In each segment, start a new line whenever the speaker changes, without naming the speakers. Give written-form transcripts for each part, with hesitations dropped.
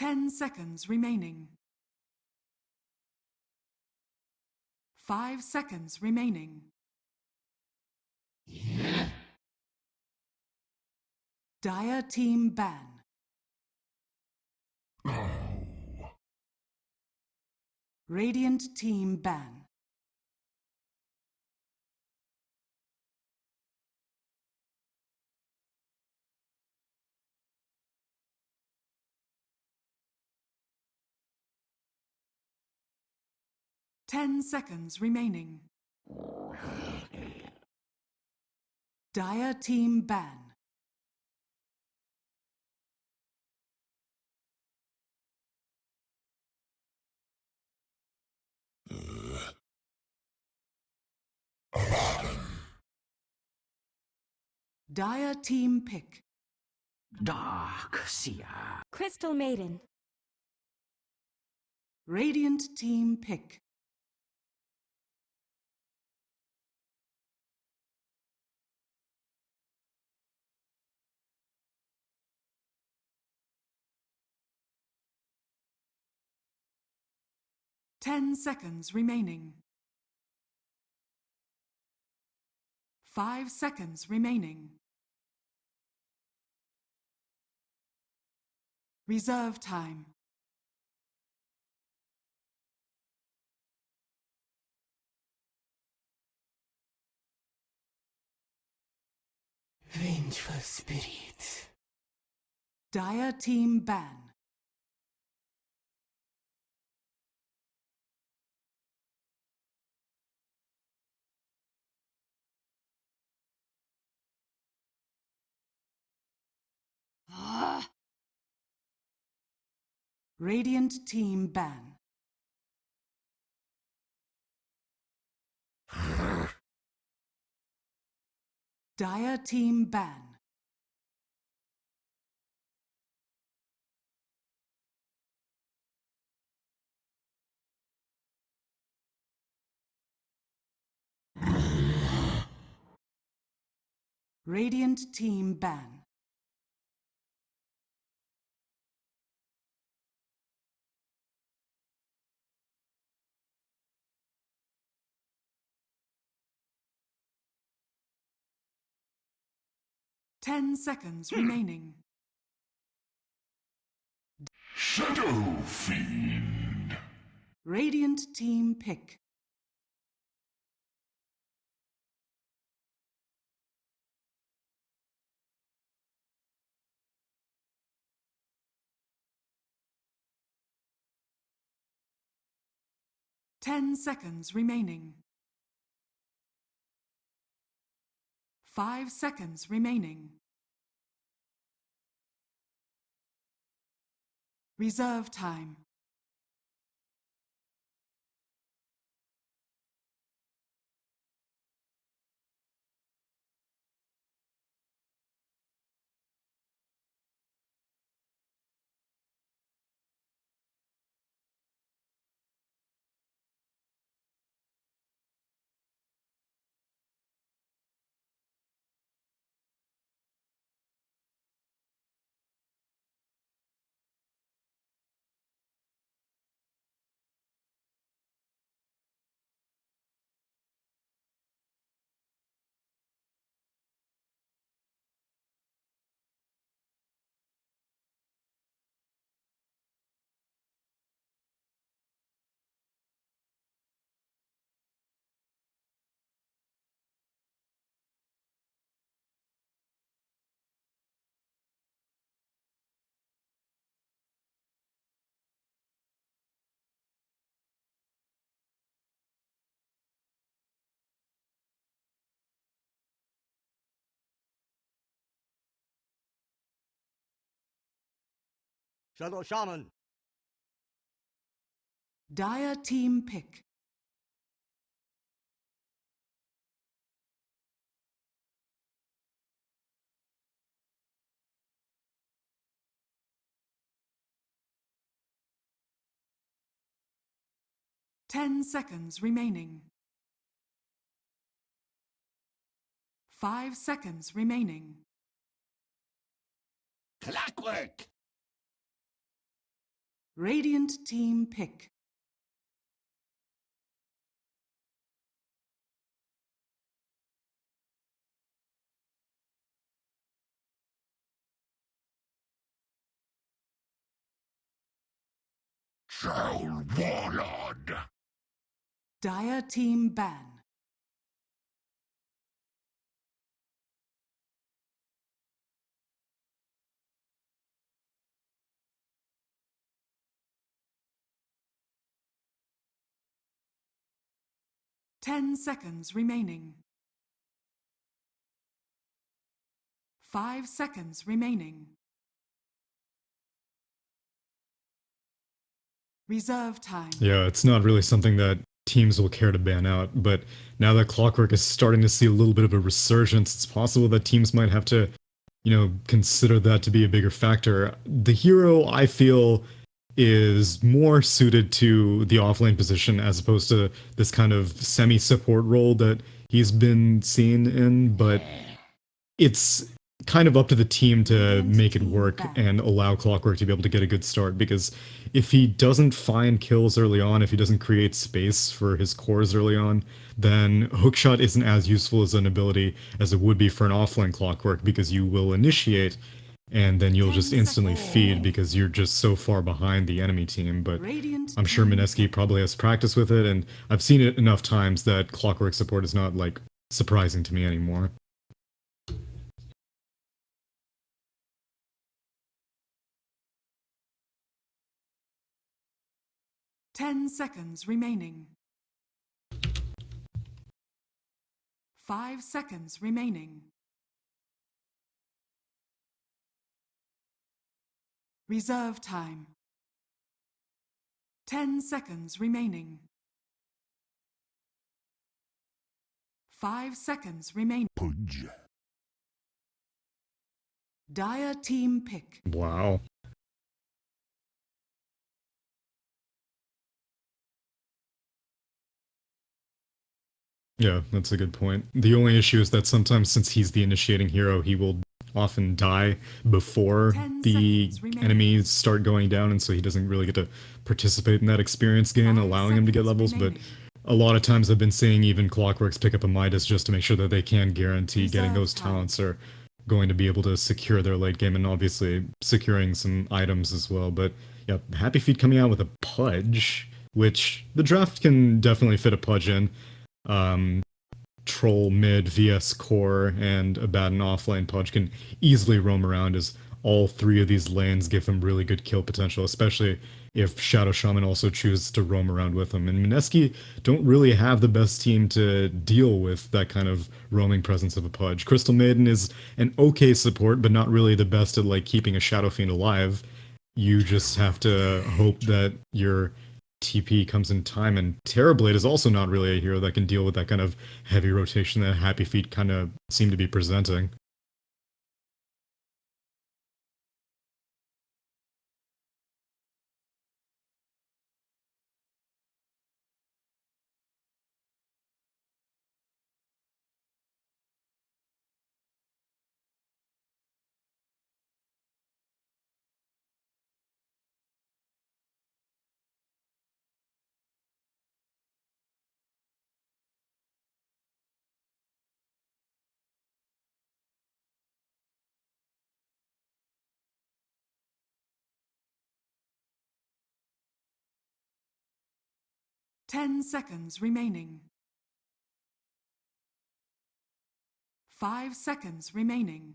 10 seconds remaining. 5 seconds remaining. Dire team ban. Radiant team ban. Ten seconds remaining. Dire team ban. Dire team pick.
Dark Seer.
Crystal Maiden.
Radiant team pick. 10 seconds remaining. 5 seconds remaining. Reserve time.
Vengeful spirits.
Dire team ban. Radiant team ban. Dire team ban. Radiant team ban. Ten seconds remaining.
Shadow Fiend.
Radiant team pick. Ten seconds remaining. 5 seconds remaining. Reserve time.
Shadow Shaman.
Dire team pick. Ten seconds remaining. 5 seconds remaining.
Clockwork.
Radiant team pick.
Soul Warlord.
Dire team ban. Ten seconds remaining. 5 seconds remaining. Reserve time.
Yeah, it's not really something that teams will care to ban out, but now that Clockwork is starting to see a little bit of a resurgence, it's possible that teams might have to, consider that to be a bigger factor. The hero, I feel, is more suited to the offlane position as opposed to this kind of semi-support role that he's been seen in, but it's kind of up to the team to make it work and allow Clockwork to be able to get a good start, because if he doesn't find kills early on, if he doesn't create space for his cores early on, then Hookshot isn't as useful as an ability as it would be for an offline Clockwork, because you will initiate and then you'll just instantly feed because you're just so far behind the enemy team. But I'm sure Mineski probably has practice with it, and I've seen it enough times that Clockwork support is not, like, surprising to me anymore.
Ten seconds remaining. 5 seconds remaining. Reserve time. 10 seconds remaining. 5 seconds remaining.
Pudge.
Dire team pick.
Wow. Yeah, that's a good point. The only issue is that sometimes, since he's the initiating hero, he will often die before the enemies start going down, and so he doesn't really get to participate in that experience gain, allowing him to get levels. But a lot of times I've been seeing even Clockworks pick up a Midas just to make sure that they can guarantee getting those talents are going to be able to secure their late game, and obviously securing some items as well. But yeah, HappyFeet coming out with a Pudge, which the draft can definitely fit a Pudge in. Troll mid, VS core, and Abaddon offlane Pudge can easily roam around, as all three of these lanes give him really good kill potential, especially if Shadow Shaman also chooses to roam around with him. And Mineski don't really have the best team to deal with that kind of roaming presence of a Pudge. Crystal Maiden is an okay support, but not really the best at, like, keeping a Shadow Fiend alive. You just have to hope that your TP comes in time, and Terrorblade is also not really a hero that can deal with that kind of heavy rotation that HappyFeet kind of seem to be presenting.
Ten seconds remaining. 5 seconds remaining.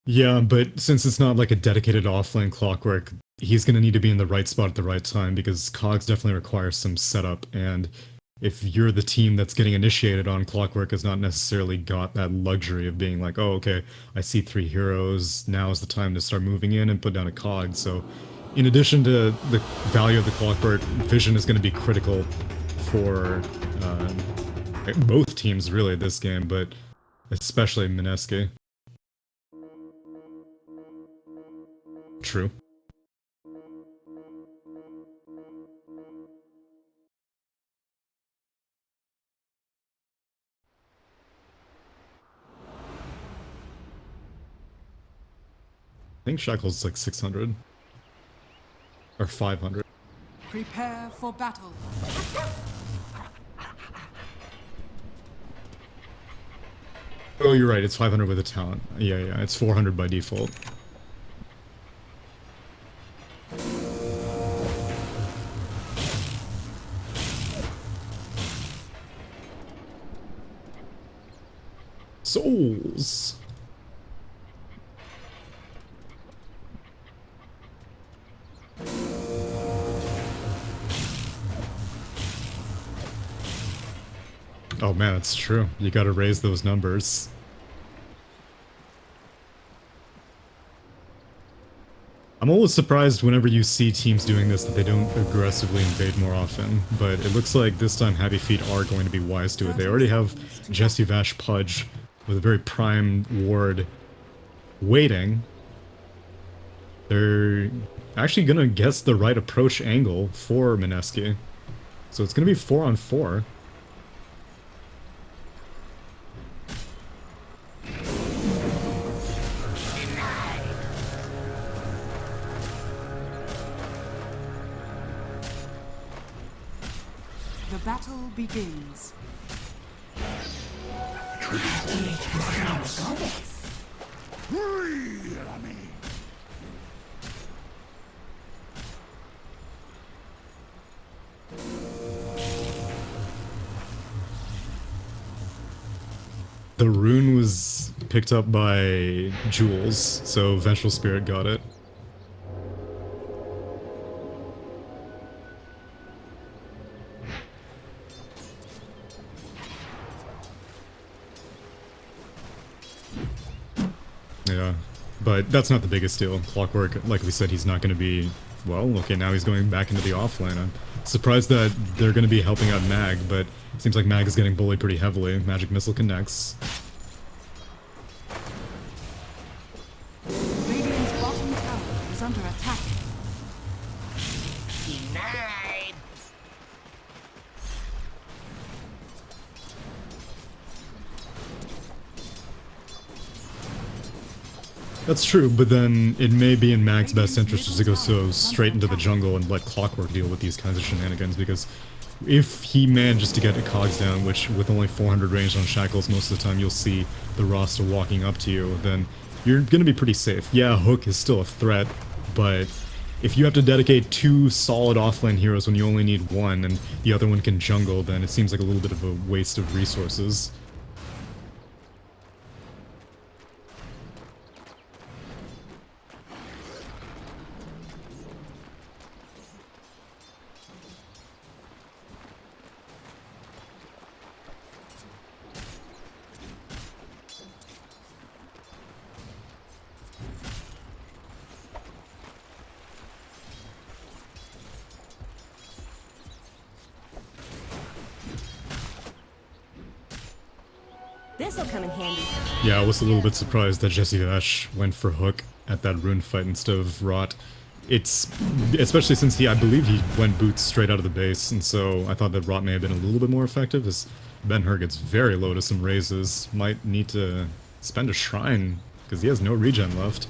Yeah, but since it's not like a dedicated offlane Clockwork, he's going to need to be in the right spot at the right time, because Cogs definitely requires some setup, and if you're the team that's getting initiated on, Clockwork has not necessarily got that luxury of being like, oh, okay, I see 3 heroes, now is the time to start moving in and put down a Cog. So in addition to the value of the Clockwork, vision is going to be critical for both teams really this game, but especially Mineski. True. think Shackle's like 600. Or 500.
Prepare for battle.
Oh, you're right, it's 500 with a talent. Yeah, it's 400 by default. Souls! Oh man, it's true. You gotta raise those numbers. I'm always surprised whenever you see teams doing this that they don't aggressively invade more often, but it looks like this time HappyFeet are going to be wise to it. They already have Jesse Vash Pudge with a very prime ward waiting. They're actually gonna guess the right approach angle for Mineski. So it's gonna be 4-on-4.
The battle begins.
The rune was picked up by Jules, so Vengeful Spirit got it. Yeah, but that's not the biggest deal. Clockwork, like we said, he's not going to be... Well, okay, now he's going back into the offlane. I'm surprised that they're going to be helping out Mag, but it seems like Mag is getting bullied pretty heavily. Magic Missile connects.
Radiant's bottom tower is under attack.
Denied.
That's true, but then it may be in Mag's best interest just to go so straight into the jungle and let Clockwork deal with these kinds of shenanigans, because if he manages to get a cogs down, which with only 400 range on Shackles, most of the time you'll see the roster walking up to you, then you're going to be pretty safe. Yeah, Hook is still a threat, but if you have to dedicate 2 solid offlane heroes when you only need 1 and the other one can jungle, then it seems like a little bit of a waste of resources.
This'll come in handy.
Yeah, I was a little bit surprised that Jesse Vash went for Hook at that rune fight instead of Rot. It's... especially since I believe he went boots straight out of the base, and so I thought that Rot may have been a little bit more effective, as Ben-Hur gets very low to some raises. Might need to spend a shrine, because he has no regen left.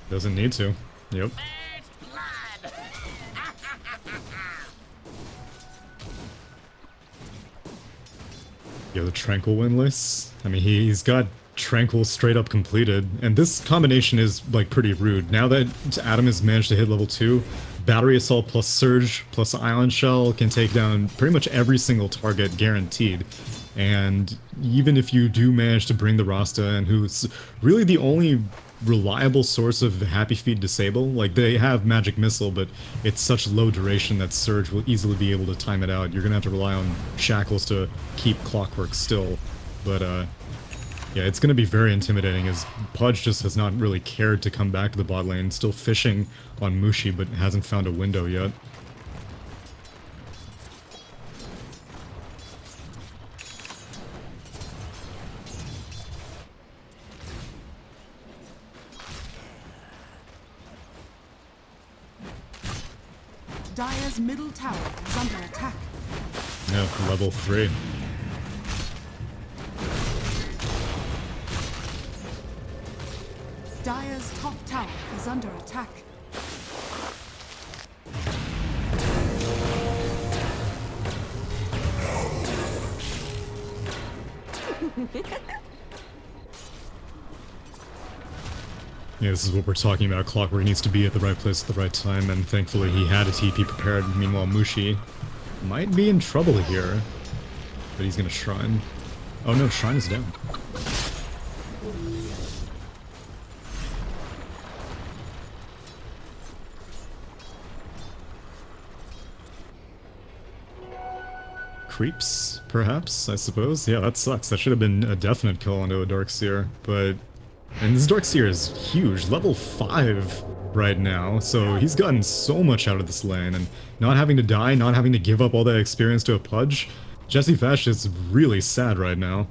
Doesn't need to. Yep. Yo, the Tranquil Windlass. I mean, he's got Tranquil straight up completed, and this combination is, like, pretty rude. Now that Adam has managed to hit level 2, Battery Assault plus Surge plus Island Shell can take down pretty much every single target guaranteed. And even if you do manage to bring the Rasta in, who's really the only reliable source of HappyFeet disable, like, they have Magic Missile, but it's such low duration that Surge will easily be able to time it out. You're gonna have to rely on Shackles to keep Clockwork still. But, yeah, it's gonna be very intimidating, as Pudge just has not really cared to come back to the bot lane, still fishing on Mushi, but hasn't found a window yet.
Dire's middle tower is under attack.
Yeah, level 3.
Dire's top tower is under attack.
Yeah, this is what we're talking about. Clockwork needs to be at the right place at the right time, and thankfully he had a TP prepared. Meanwhile, Mushi might be in trouble here, but he's gonna Shrine. Oh no, Shrine is down. Creeps, perhaps, I suppose? Yeah, that sucks. That should have been a definite kill onto a Darkseer, but... And this Darkseer is huge, level 5 right now, so he's gotten so much out of this lane, and not having to die, not having to give up all that experience to a Pudge, Jesse Fesh is really sad right now.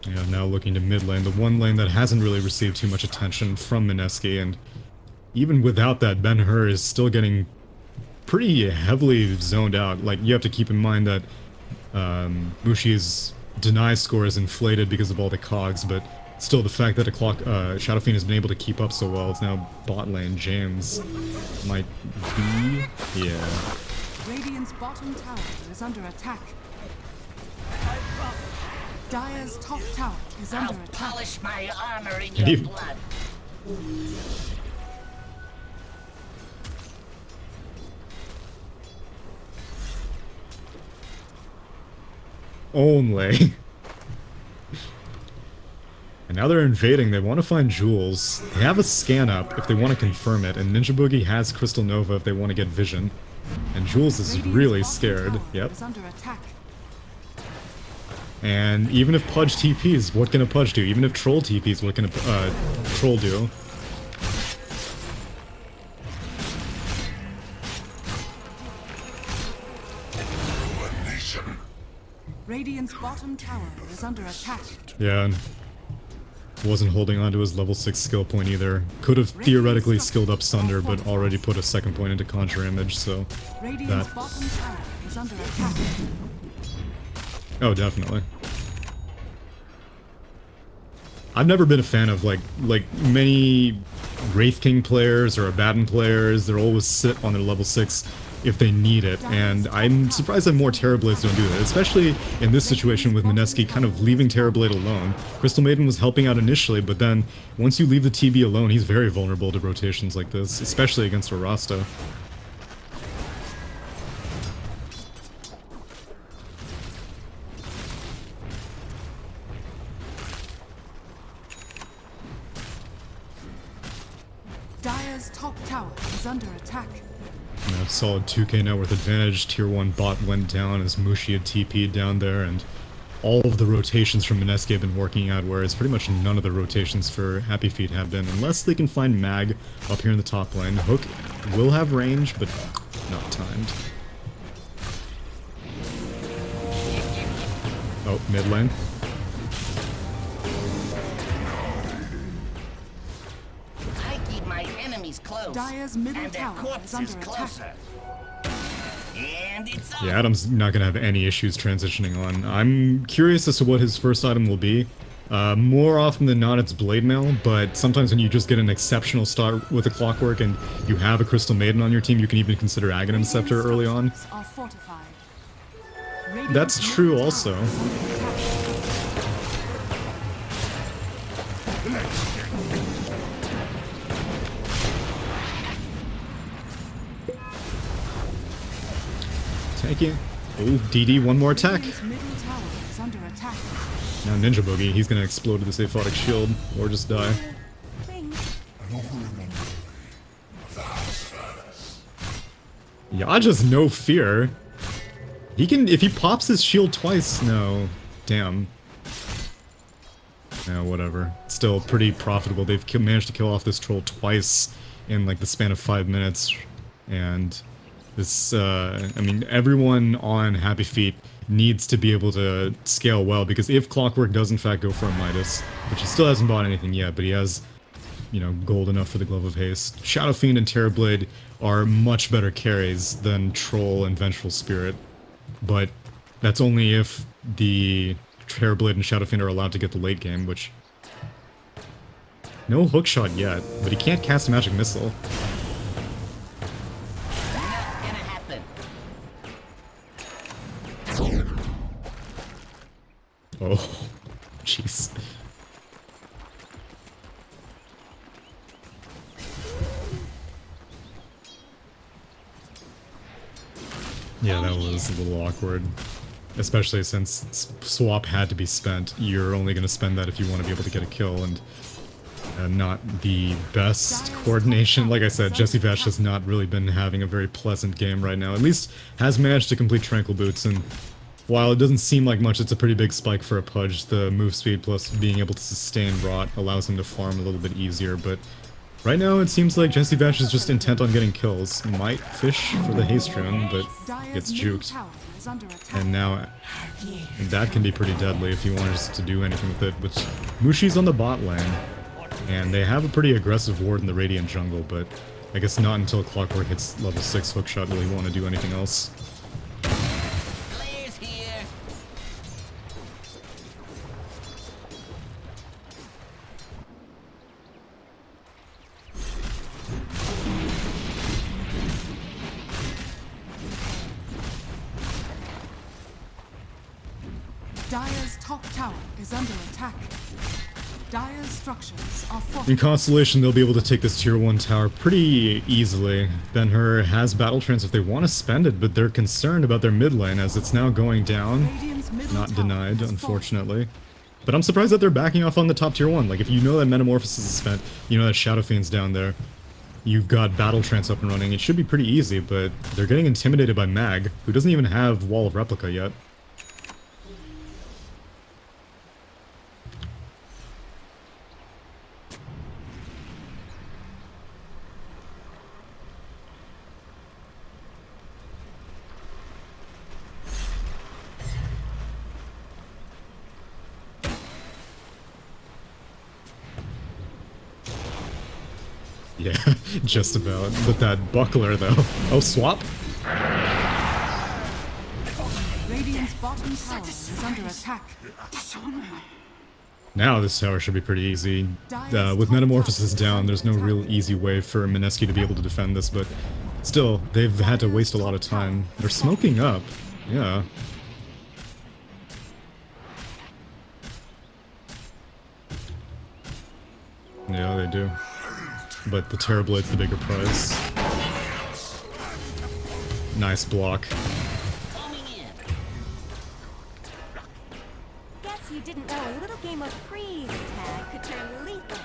Yeah, now looking to mid lane, the one lane that hasn't really received too much attention from Mineski, and even without that, Ben-Hur is still getting pretty heavily zoned out. Like, you have to keep in mind that Mushi's deny score is inflated because of all the cogs, but still the fact that Shadow Fiend has been able to keep up so well, it's now bot lane. James might be... yeah.
Radiant's bottom tower is under attack. Dire's top tower is under
I'll
attack.
polish my armor in
Can
your
you-
blood.
Only. And now they're invading. They want to find jewels. They have a scan up if they want to confirm it, and Ninja Boogie has Crystal Nova if they want to get vision. And Jules is
Radiant's
really
bottom
scared.
tower
Yep.
is under attack.
And even if Pudge TPs, what can a Pudge do? Even if Troll TPs, what can a Troll do?
Radiant's bottom tower is under attack.
Yeah, and wasn't holding on to his level 6 skill point either. Could have theoretically skilled up Sunder, but already put a second point into Conjure Image, so...
Radiant's
That-
bottom tower is under attack.
Oh, definitely. I've never been a fan of, like many Wraith King players or Abaddon players. They'll always sit on their level 6 if they need it, and I'm surprised that more Terrorblades don't do that, especially in this situation with Mineski kind of leaving Terrorblade alone. Crystal Maiden was helping out initially, but then once you leave the TB alone, he's very vulnerable to rotations like this, especially against a Rasta.
Dire's top tower is under attack.
Yeah, solid 2k net worth advantage. Tier 1 bot went down as Mushi had TP'd down there, and all of the rotations from Mineski have been working out, whereas pretty much none of the rotations for HappyFeet have been, unless they can find Mag up here in the top lane. Hook will have range, but not timed. Oh, mid lane.
I keep my enemies close.
Dire's middle
and their
tower is
corpses
under attack.
closer. And it's up.
Yeah, Adam's not going to have any issues transitioning on. I'm curious as to what his first item will be. More often than not, it's Blade Mail, but sometimes when you just get an exceptional start with a Clockwork and you have a Crystal Maiden on your team, you can even consider Aghanim Scepter early on.
Structures are fortified. Radiant's
That's
middle
true
tower
also.
is under attack.
Thank you. Oh, DD, one more attack.
Radiant's middle tower is under attack.
Now Ninja Boogie, he's going to explode with this Aphotic Shield, or just die. Yaja's no fear. He can, if he pops his shield twice, no. Damn. Yeah, whatever. Still pretty profitable. They've managed to kill off this troll twice in like the span of 5 minutes. And this, I mean, everyone on HappyFeet needs to be able to scale well, because if Clockwork does in fact go for a Midas, which he still hasn't bought anything yet, but he has, you know, gold enough for the Glove of Haste, Shadow Fiend and Terrorblade are much better carries than Troll and Vengeful Spirit. But that's only if the Terrorblade and Shadow Fiend are allowed to get the late game, which... No hookshot yet, but he can't cast a Magic Missile.
Not gonna happen.
Oh, jeez. Yeah, that was a little awkward. Especially since swap had to be spent. You're only going to spend that if you want to be able to get a kill, and not the best coordination. Like I said, Jesse Vash has not really been having a very pleasant game right now. At least has managed to complete Tranquil Boots, and while it doesn't seem like much, it's a pretty big spike for a Pudge. The move speed plus being able to sustain Rot allows him to farm a little bit easier, but right now it seems like Jesse Vash is just intent on getting kills. Might fish for the haste rune, but gets juked. And now that can be pretty deadly if you want us to do anything with it. Which Mushi's on the bot lane, and they have a pretty aggressive ward in the Radiant jungle, but I guess not until Clockwork hits level 6 hookshot will he want to do anything else.
Players here.
Dire's top tower is under attack. Dire's structures are
In
fortified.
Constellation, they'll be able to take this tier 1 tower pretty easily. Ben-Hur has Battle Trance if they want to spend it, but they're concerned about their mid lane as it's now going down.
Radiant's middle
Not
tower
denied,
has
unfortunately. But I'm surprised that they're backing off on the top tier 1. Like, if you know that Metamorphosis is spent, you know that Shadow Fiend's down there, you've got Battle Trance up and running, it should be pretty easy, but they're getting intimidated by Mag, who doesn't even have Wall of Replica yet. Yeah, just about. With that buckler, though. Oh, swap?
Radiant's bottom tower is under attack.
Now this tower should be pretty easy. With Metamorphosis down, there's no real easy way for Mineski to be able to defend this, but still, they've had to waste a lot of time. They're smoking up. Yeah. Yeah, they do. But the Terrorblade's the bigger prize. Nice block.
Coming in.
Guess you didn't know a little game of freeze tag could turn lethal.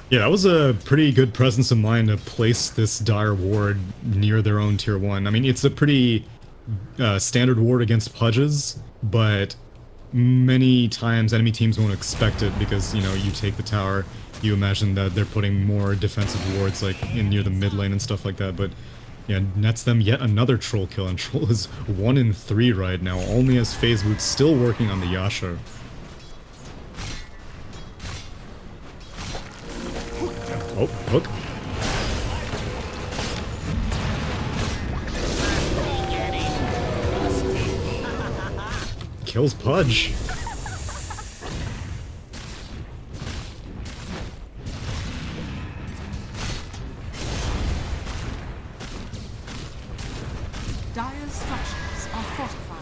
Yeah, that was a pretty good presence of mind to place this Dire ward near their own tier 1. I mean, it's a pretty standard ward against Pudges, but many times enemy teams won't expect it because, you know, you take the tower, you imagine that they're putting more defensive wards like in near the mid lane and stuff like that, but yeah, nets them yet another Troll kill, and Troll is 1 in 3 right now, only as Phase Boot still working on the Yasha. Oh, hook. Kills Pudge.
Dire's structures are fortified.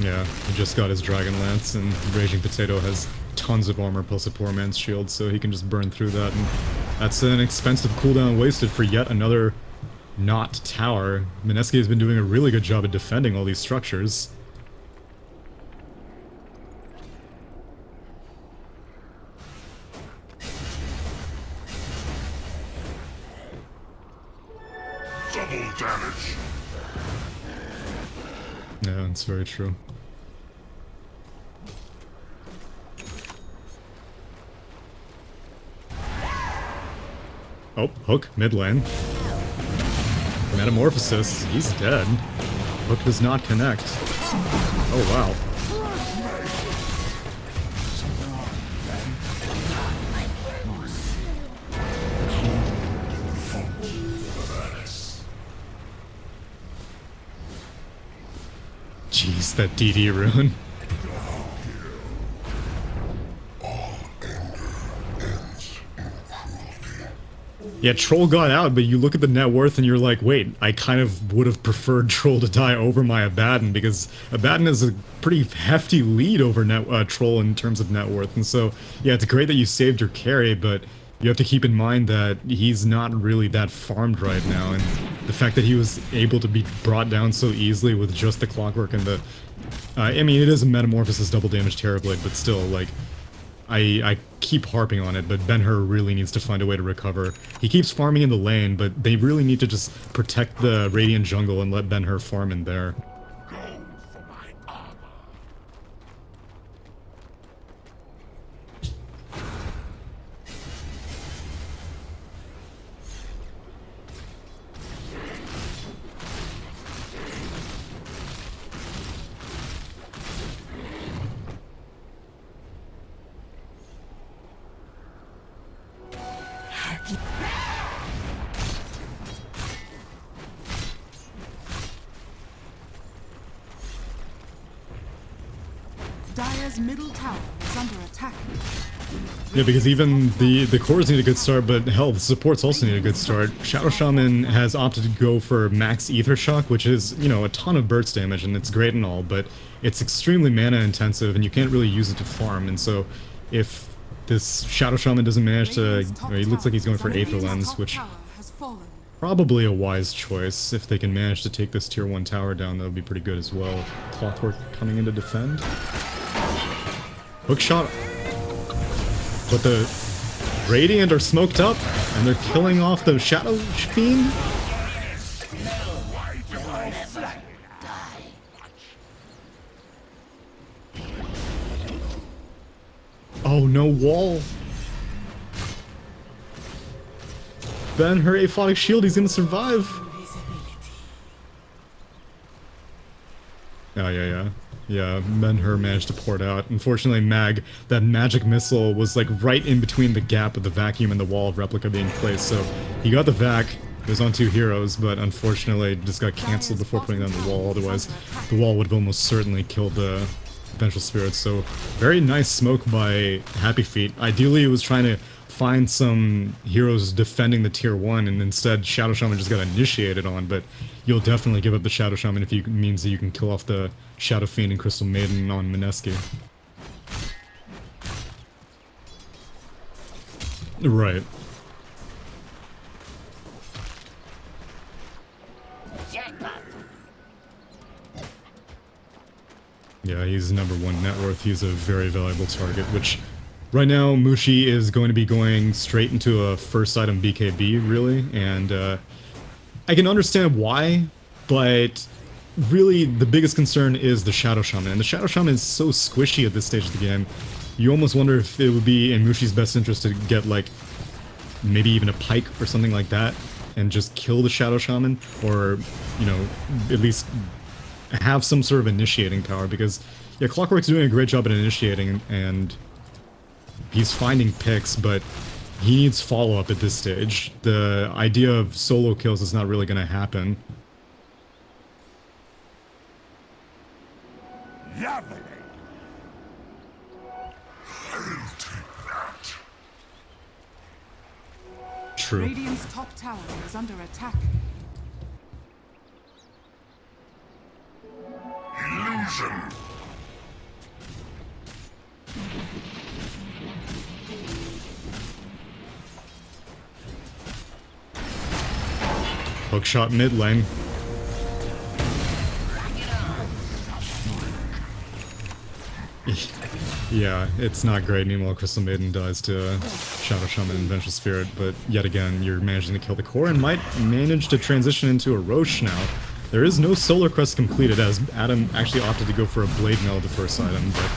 Yeah, he just got his Dragon Lance, and Raging Potato has tons of armor plus a poor man's shield, so he can just burn through that, and that's an expensive cooldown wasted for yet another not tower. Mineski has been doing a really good job at defending all these structures.
Double damage.
Yeah, that's very true. Oh, Hook, mid lane. Metamorphosis, he's dead. Hook does not connect. Oh, wow. Jeez, that DD rune. Yeah, Troll got out, but you look at the net worth and you're like, wait, I kind of would have preferred Troll to die over my Abaddon, because Abaddon is a pretty hefty lead over Troll in terms of net worth. And so, yeah, it's great that you saved your carry, but you have to keep in mind that he's not really that farmed right now, and the fact that he was able to be brought down so easily with just the clockwork and the... I mean, it is a Metamorphosis double damage Terrorblade, but still, like... I keep harping on it, but Ben-Hur really needs to find a way to recover. He keeps farming in the lane, but they really need to just protect the Radiant jungle and let Ben-Hur farm in there.
Dire's middle tower is under attack.
Yeah, because even the cores need a good start, but hell, the supports also need a good start. Shadow Shaman has opted to go for max Ether Shock, which is, you know, a ton of burst damage, and it's great and all, but it's extremely mana intensive, and you can't really use it to farm, and so if this Shadow Shaman doesn't manage to... Or he looks like he's going for Aether Lens, which... Probably a wise choice. If they can manage to take this tier 1 tower down, that would be pretty good as well. Clockwork coming in to defend. Hook shot. But the Radiant are smoked up, and they're killing off the Shadow Fiend. Oh, no wall. Ben-Hur Aphotic Shield, he's gonna survive. Oh, yeah. Yeah, Ben-Hur managed to pour it out. Unfortunately, Mag, that magic missile was like right in between the gap of the vacuum and the wall of replica being placed, so he got the vac. It was on 2 heroes, but unfortunately it just got cancelled before putting down the wall, otherwise the wall would have almost certainly killed the potential spirits. So, very nice smoke by HappyFeet. Ideally, it was trying to find some heroes defending the tier 1, and instead Shadow Shaman just got initiated on, but you'll definitely give up the Shadow Shaman if it means that you can kill off the Shadow Fiend and Crystal Maiden on Mineski. Right. Yeah, he's number 1 net worth. He's a very valuable target, which right now Mushi is going to be going straight into a first item BKB, really, and I can understand why, but really the biggest concern is the Shadow Shaman, and the Shadow Shaman is so squishy at this stage of the game. You almost wonder if it would be in Mushi's best interest to get, like, maybe even a pike or something like that, and just kill the Shadow Shaman, or, you know, at least have some sort of initiating power, because, yeah, Clockwork's doing a great job at initiating, and he's finding picks, but he needs follow-up at this stage. The idea of solo kills is not really going to happen.
Lovely. I'll take that.
True.
Radiant's top tower is under attack.
Illusion.
Hookshot mid lane. Yeah, it's not great. Meanwhile, Crystal Maiden dies to Shadow Shaman and Vengeful Spirit, but yet again, you're managing to kill the core and might manage to transition into a Roche now. There is no Solar Crest completed, as Adam actually opted to go for a Blade Mail the first item, but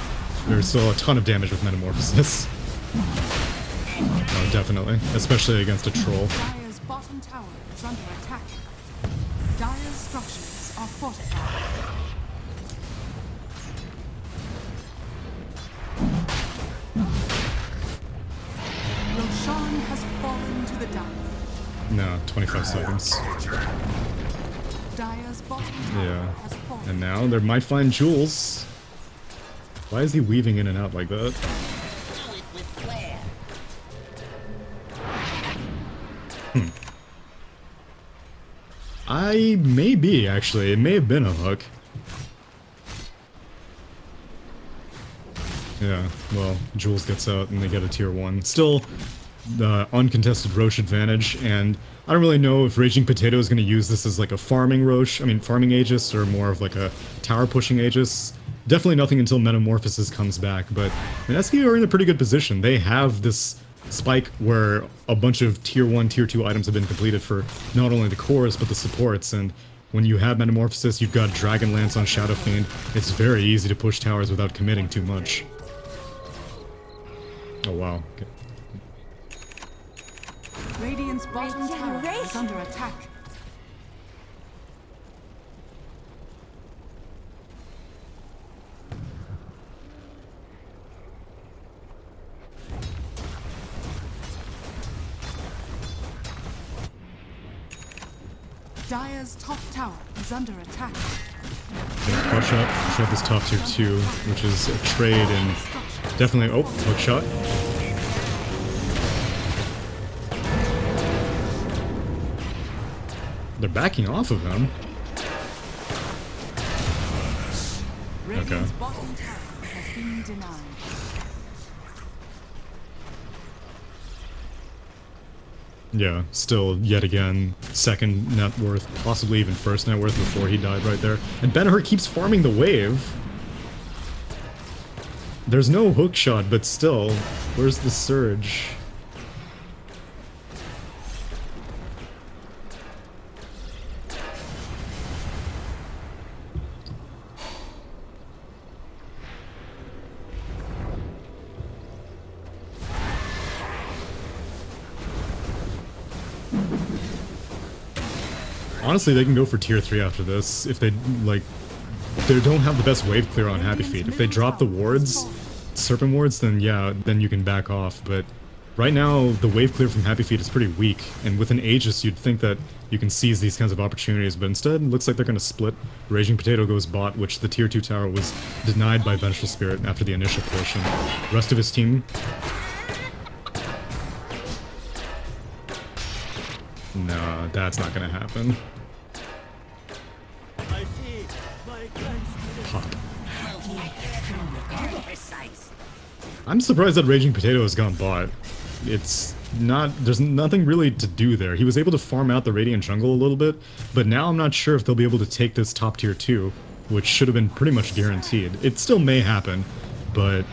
there's still a ton of damage with Metamorphosis. Oh, definitely. Especially against a Troll.
Dire's bottom tower is under attack. Dire's structures are fortified. Roshan has fallen to the Dire.
No, 25 seconds.
Dire's bottom tower
Yeah.
has fallen.
And now they might find Jules. Why is he weaving in and out like that?
Do it with flair.
I may be, actually. It may have been a hook. Yeah, well, Jules gets out and they get a tier 1. Still, the uncontested Roche advantage, and I don't really know if Raging Potato is going to use this as like a farming Roche, farming Aegis, or more of like a tower pushing Aegis. Definitely nothing until Metamorphosis comes back, but Mineski are in a pretty good position. They have this spike where a bunch of tier 1, tier 2 items have been completed for not only the cores, but the supports, and when you have Metamorphosis, you've got Dragonlance on Shadow Fiend. It's very easy to push towers without committing too much. Oh wow. Okay.
Radiant's bottom tower is under attack. Dire's top tower is under attack.
Gonna push up this top tier 2, which is a trade and definitely, oh, hook shot. They're backing off of him.
Radiant's bottom tower has been denied.
Yeah, still, yet again, second net worth, possibly even first net worth before he died right there. And Ben-Hur keeps farming the wave. There's no hook shot, but still, where's the surge? Honestly, they can go for tier 3 after this if they, like, they don't have the best wave clear on HappyFeet. If they drop the wards, Serpent wards, then yeah, then you can back off. But right now, the wave clear from HappyFeet is pretty weak, and with an Aegis, you'd think that you can seize these kinds of opportunities, but instead, it looks like they're going to split. Raging Potato goes bot, which the tier 2 tower was denied by Vengeful Spirit after the initial portion. Rest of his team... No, that's not going to happen. I'm surprised that Raging Potato has gone bot. It's not... There's nothing really to do there. He was able to farm out the Radiant Jungle a little bit, but now I'm not sure if they'll be able to take this top tier 2, which should have been pretty much guaranteed. It still may happen, but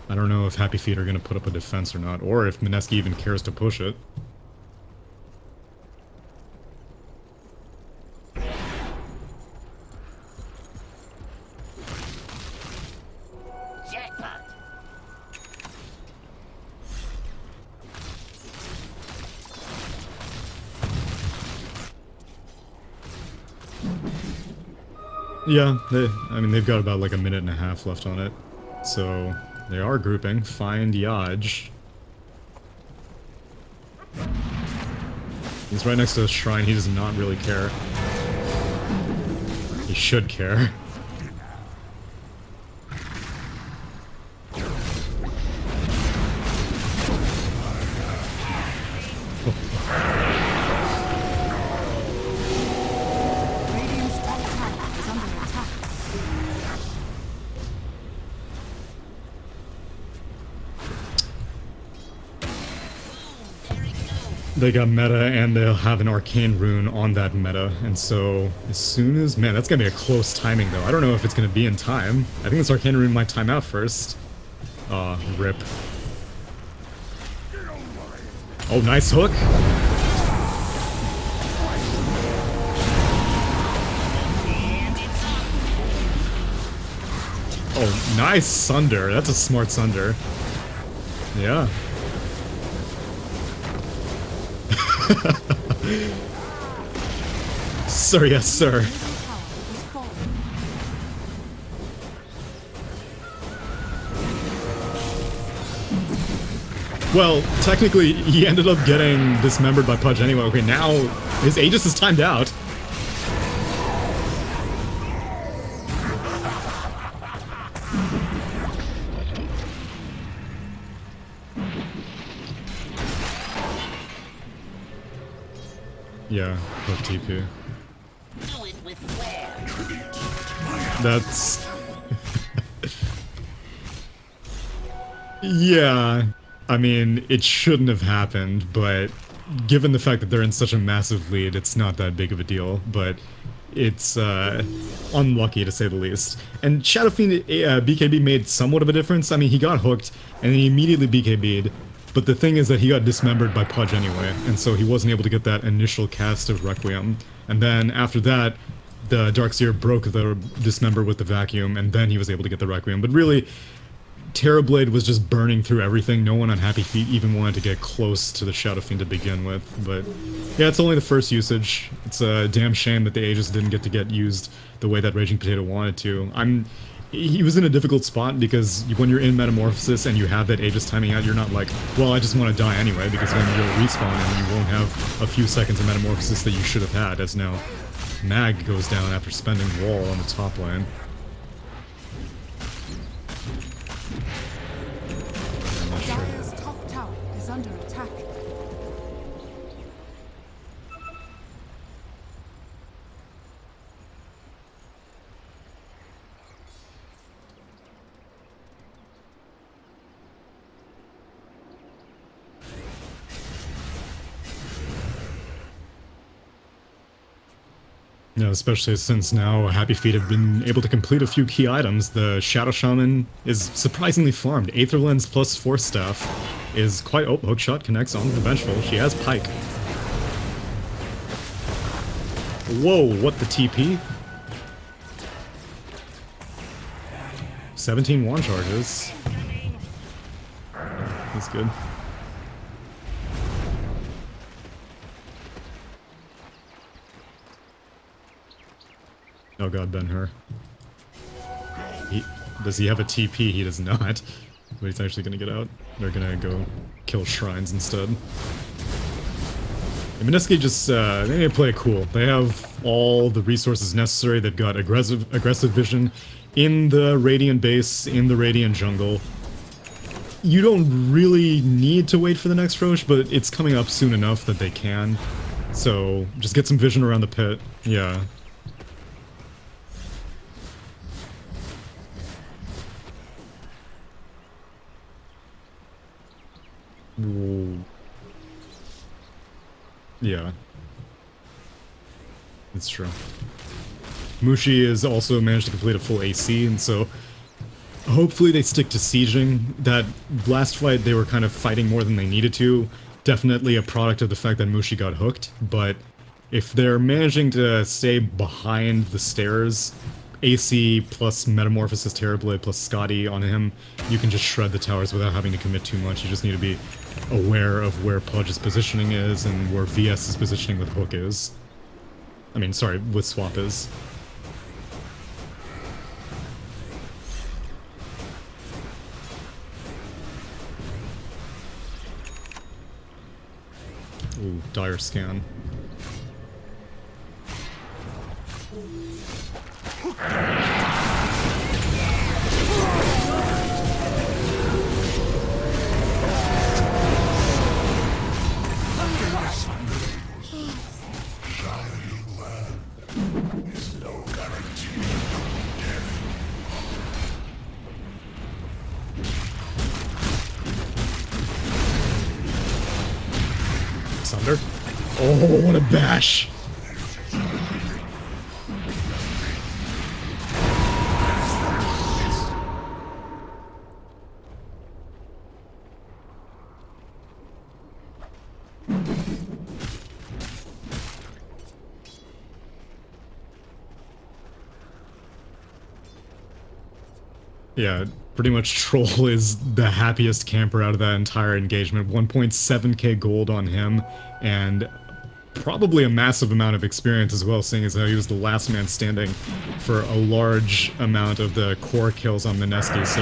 I don't know if HappyFeet are going to put up a defense or not, or if Mineski even cares to push it. Yeah, I mean, they've got about like a minute and a half left on it. So, they are grouping. Find Yaj. He's right next to a shrine. He does not really care. He should care. They got meta, and they'll have an arcane rune on that meta, and so as soon as... Man, that's gonna be a close timing, though. I don't know if it's gonna be in time. I think this arcane rune might time out first. Rip. Oh, nice hook. Oh, nice Sunder. That's a smart Sunder. Yeah. Sir, yes, sir. Well, technically, he ended up getting dismembered by Pudge anyway. Okay, now his Aegis is timed out. Yeah, hook TP.
Do it with flair.
That's... Yeah, I mean, it shouldn't have happened, but given the fact that they're in such a massive lead, it's not that big of a deal, but it's unlucky to say the least. And Shadowfiend BKB made somewhat of a difference. I mean, he got hooked, and he immediately BKB'd, but the thing is that he got dismembered by Pudge anyway, and so he wasn't able to get that initial cast of Requiem. And then after that, the Darkseer broke the dismember with the vacuum, and then he was able to get the Requiem. But really, Terrorblade was just burning through everything. No one on HappyFeet even wanted to get close to the Shadowfiend to begin with. But yeah, it's only the first usage. It's a damn shame that the Aegis didn't get used the way that Raging Potato wanted to. He was in a difficult spot because when you're in Metamorphosis and you have that Aegis timing out, you're not like, well, I just want to die anyway, because then you'll respawn and you won't have a few seconds of Metamorphosis that you should have had, as now Mag goes down after spending Wall on the top lane.
Dire's top tower is under attack.
Yeah, especially since now HappyFeet have been able to complete a few key items. The Shadow Shaman is surprisingly farmed. Aether Lens plus Force Staff is quite... Oh, Hookshot connects onto the Vengeful. She has Pike. Whoa, what the TP? 17 wand charges. That's good. Oh god, Ben-Hur. Does he have a TP? He does not. But he's actually gonna get out. They're gonna go kill shrines instead. And Mineski just, they need to play it cool. They have all the resources necessary. They've got aggressive vision in the Radiant base, in the Radiant jungle. You don't really need to wait for the next Roche, but it's coming up soon enough that they can. So, just get some vision around the pit. Yeah. Ooh. Yeah. It's true. Mushi has also managed to complete a full AC, and so hopefully they stick to sieging. That last fight, they were kind of fighting more than they needed to. Definitely a product of the fact that Mushi got hooked, but if they're managing to stay behind the stairs, AC plus Metamorphosis Terrorblade plus Scotty on him, you can just shred the towers without having to commit too much. You just need to be aware of where Pudge's positioning is and where VS's positioning with Hook is. I mean, sorry, with Swap is. Ooh, dire scan. Sunder. Oh, what a bash! Yeah, pretty much Troll is the happiest camper out of that entire engagement. 1.7k gold on him, and probably a massive amount of experience as well, seeing as how he was the last man standing for a large amount of the core kills on Mineski. So,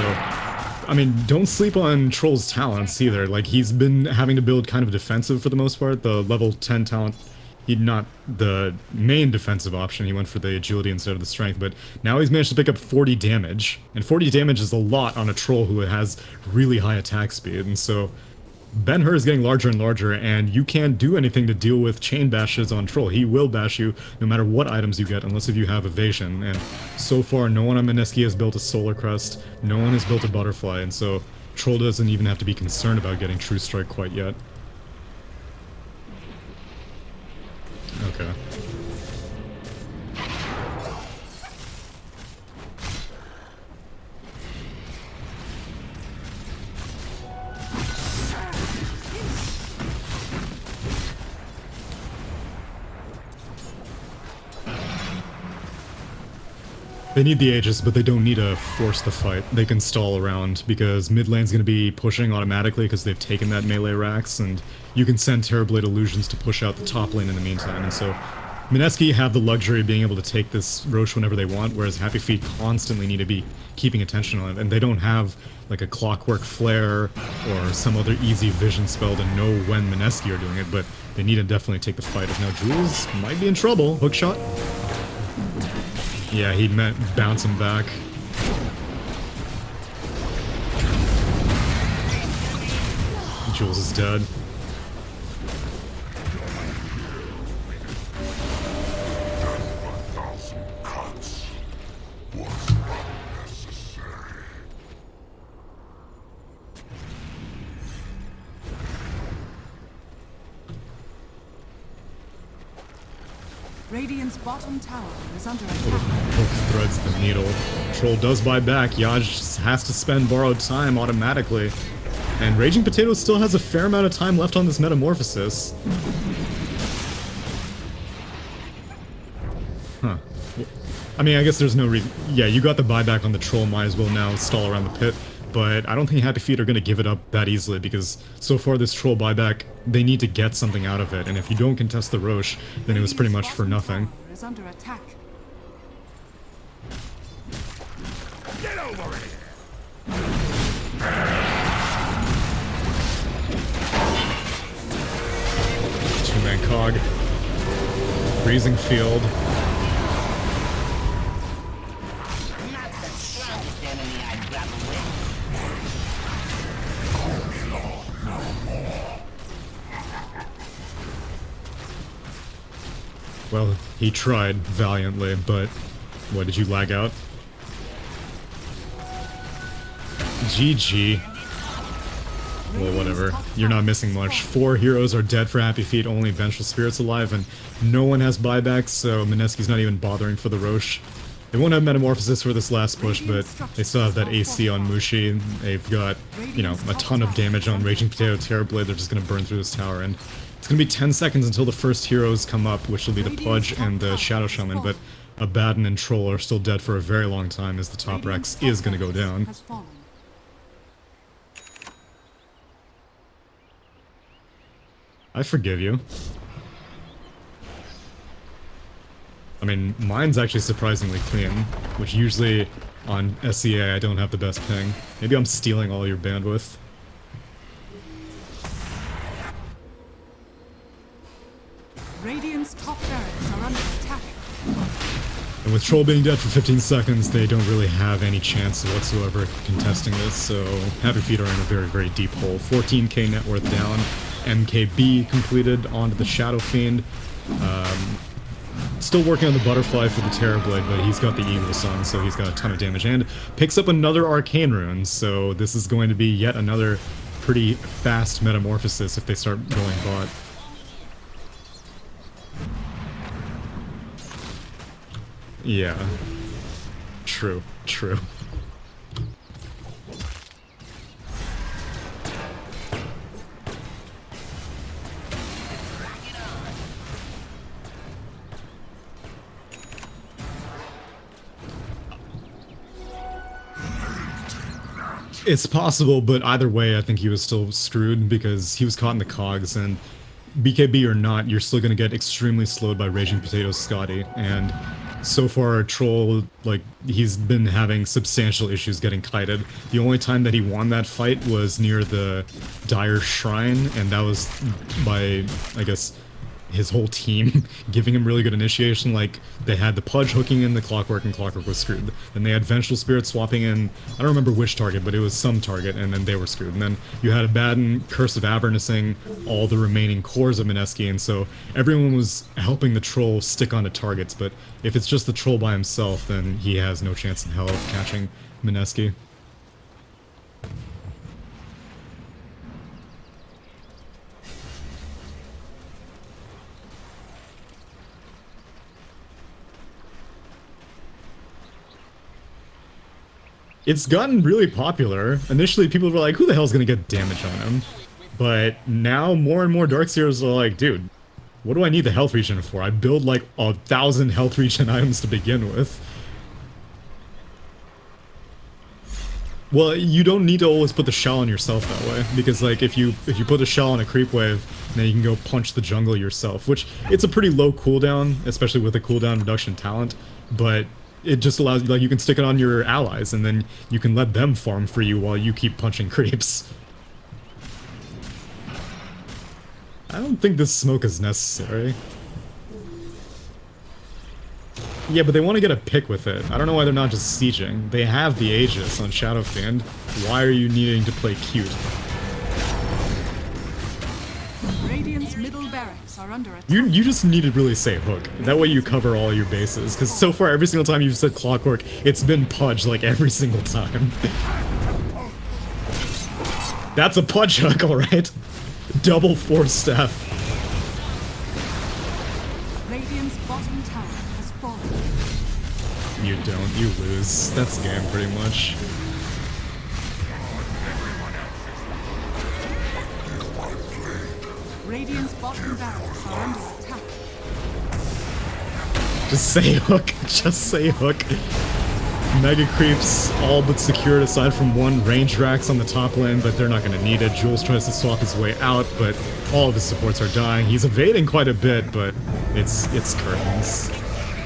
I mean, don't sleep on Troll's talents either. Like, he's been having to build kind of defensive for the most part. The level 10 talent, he's not the main defensive option. He went for the agility instead of the strength, but now he's managed to pick up 40 damage. And 40 damage is a lot on a Troll who has really high attack speed, and so Ben-Hur is getting larger and larger, and you can't do anything to deal with chain bashes on Troll. He will bash you no matter what items you get, unless if you have evasion. And so far, no one on Mineski has built a Solar Crest, no one has built a Butterfly, and so Troll doesn't even have to be concerned about getting True Strike quite yet. Okay. They need the Aegis, but they don't need to force the fight. They can stall around, because mid lane's going to be pushing automatically because they've taken that melee racks, and you can send Terrorblade Illusions to push out the top lane in the meantime. And so Mineski have the luxury of being able to take this Roche whenever they want, whereas HappyFeet constantly need to be keeping attention on it, and they don't have like a Clockwork Flare or some other easy vision spell to know when Mineski are doing it, but they need to definitely take the fight. If now Jules might be in trouble. Hookshot. Yeah, he meant bounce him back. Jules is dead.
Radiant's bottom tower is under attack.
Hook threads the needle. Troll does buy back. Yaj just has to spend borrowed time automatically. And Raging Potato still has a fair amount of time left on this metamorphosis. Huh. I mean, I guess there's no reason. Yeah, you got the buyback on the Troll, might as well now stall around the pit. But I don't think HappyFeet are going to give it up that easily, because so far this Troll buyback, they need to get something out of it. And if you don't contest the Roche, then it was pretty much for nothing.
Is under attack.
Get over here!
Two-man cog. Freezing field.
Not the strongest enemy I'd grapple with.
Well, he tried valiantly, but what, did you lag out? GG. Well, whatever. You're not missing much. 4 heroes are dead for HappyFeet, only Vengeful Spirit's alive, and no one has buybacks, so Mineski's not even bothering for the Roche. They won't have Metamorphosis for this last push, but they still have that AC on Mushi. They've got, you know, a ton of damage on Raging Potato, Terrorblade. They're just gonna burn through this tower, and it's gonna be 10 seconds until the first heroes come up, which will be the Pudge and the Shadow Shaman, but Abaddon and Troll are still dead for a very long time as the top Rex is gonna go down.
Has fallen.
I forgive you. I mean, mine's actually surprisingly clean, which usually on SEA I don't have the best ping. Maybe I'm stealing all your bandwidth.
Radiant's top barracks are under attack.
And with Troll being dead for 15 seconds, they don't really have any chance whatsoever contesting this, so HappyFeet are in a very, very deep hole. 14k net worth down, MKB completed onto the Shadow Fiend. Still working on the Butterfly for the Terrorblade, but he's got the Evil Sun, so he's got a ton of damage, and picks up another Arcane Rune, so this is going to be yet another pretty fast Metamorphosis if they start going bot. Yeah. True, true. It's possible, but either way, I think he was still screwed because he was caught in the cogs, and BKB or not, you're still gonna get extremely slowed by Raging Potatoes Scotty, and so far, Troll, like, he's been having substantial issues getting kited. The only time that he won that fight was near the Dire Shrine, and that was by, I guess, his whole team giving him really good initiation. Like, they had the Pudge hooking in the Clockwork, and Clockwork was screwed. Then they had Vengeful Spirit swapping in, I don't remember which target, but it was some target, and then they were screwed. And then you had Abaddon, Curse of Avernusing all the remaining cores of Mineski, and so everyone was helping the Troll stick onto targets, but if it's just the Troll by himself, then he has no chance in hell of catching Mineski. It's gotten really popular. Initially, people were like, who the hell's gonna get damage on him? But now, more and more Darkseers are like, dude, what do I need the health regen for? I build like 1,000 health regen items to begin with. Well, you don't need to always put the shell on yourself that way, because like if you put the shell on a creep wave, then you can go punch the jungle yourself, which it's a pretty low cooldown, especially with a cooldown reduction talent, but it just allows, like, you can stick it on your allies, and then you can let them farm for you while you keep punching creeps. I don't think this smoke is necessary. Yeah, but they want to get a pick with it. I don't know why they're not just sieging. They have the Aegis on Shadowfiend. Why are you needing to play cute?
Radiant's middle barracks are under attack.
You just need to really say hook. That way you cover all your bases. Because so far, every single time you've said Clockwork, it's been Pudge, like, every single time. That's a Pudge hook, alright? Double force staff.
Radiant's bottom tower has fallen.
You don't. You lose. That's the game, pretty much.
Radiant's bottom barracks are under attack.
Just say hook. Just say hook. Mega creeps all but secured aside from one range Rax on the top lane, but they're not going to need it. Jules tries to swap his way out, but all of his supports are dying. He's evading quite a bit, but it's curtains.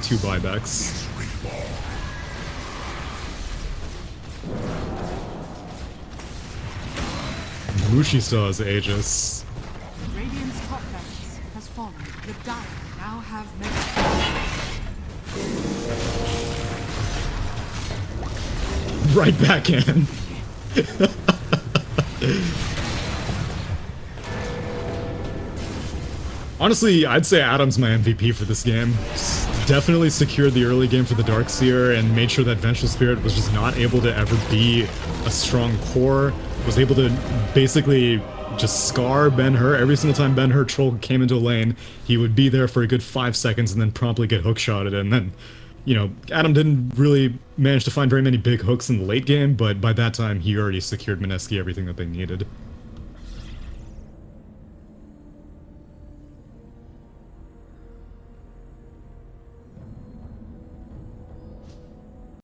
2 buybacks. Mushi still has Aegis.
Radiant's top barracks has fallen. The Dire now have mega.
Right back in. Honestly, I'd say Adam's my MVP for this game. Definitely secured the early game for the Darkseer and made sure that Vengeful Spirit was just not able to ever be a strong core. Was able to basically just scar Ben-Hur. Every single time Ben-Hur Troll came into a lane, he would be there for a good 5 seconds and then promptly get hookshotted, and then, you know, Adam didn't really manage to find very many big hooks in the late game, but by that time he already secured Mineski everything that they needed.